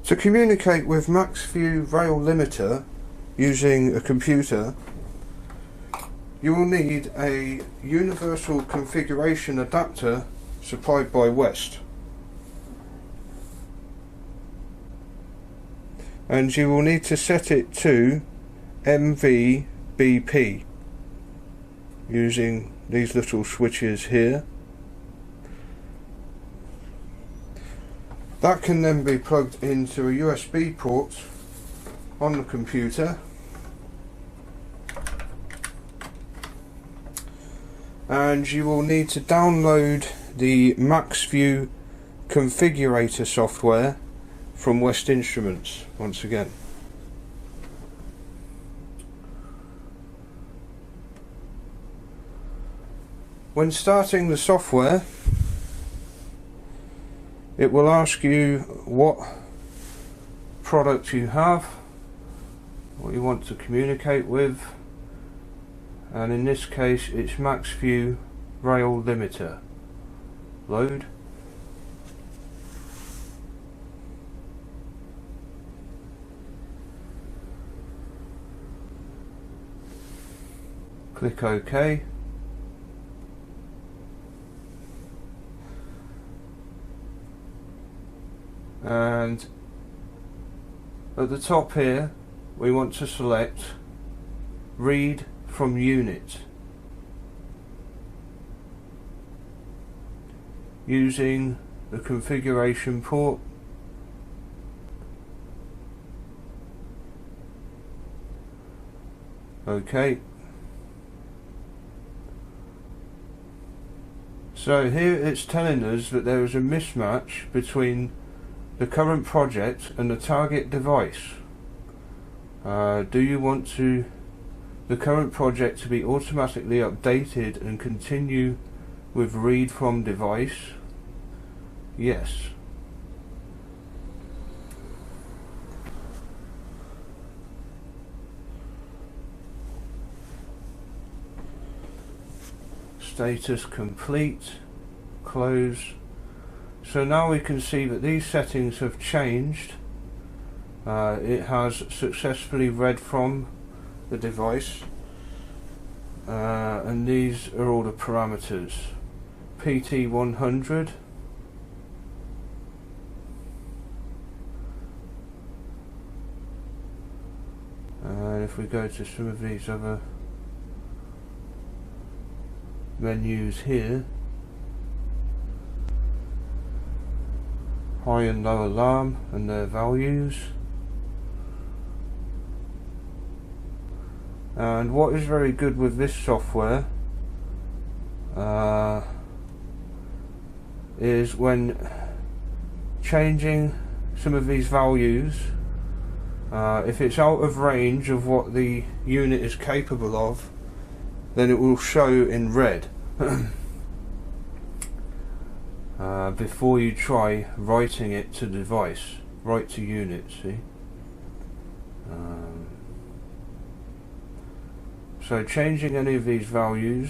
To communicate with MaxVu rail limiter using a computer, you will need a universal configuration adapter supplied by West, and you will need to set it to MVBP using these little switches here. That can then be plugged into a USB port on the computer, and you will need to download the MaxVu configurator software from West Instruments once again. When starting the software, it will ask you what product you have, what you want to communicate with, and in this case it's MaxVu rail limiter. Load. Click OK. And at the top here we want to select read from unit using the configuration port. OK. So here it's telling us that there is a mismatch between the current project and the target device. Do you want the current project to be automatically updated and continue with read from device? Yes. Status complete. Close. So now we can see that these settings have changed. It has successfully read from the device, and these are all the parameters. PT 100, and if we go to some of these other menus here, high and low alarm and their values. And what is very good with this software is when changing some of these values, if it's out of range of what the unit is capable of, then it will show in red. Before you try writing it to the device, write to unit, see? So changing any of these values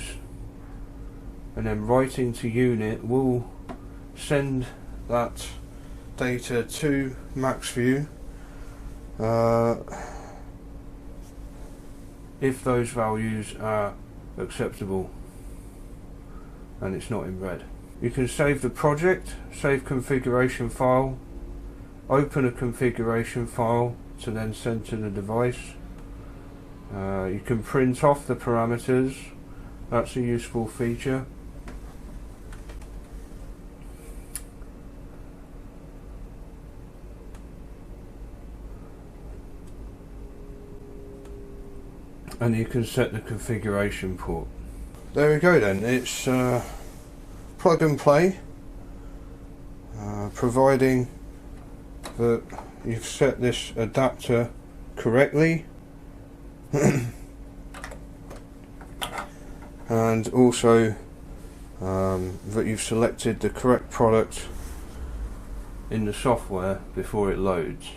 and then writing to unit will send that data to MaxVu if those values are acceptable and it's not in red. You can save the project, save configuration file, open a configuration file to then send to the device. You can print off the parameters, that's a useful feature. And you can set the configuration port. There we go then, it's plug and play, providing that you've set this adapter correctly and also that you've selected the correct product in the software before it loads.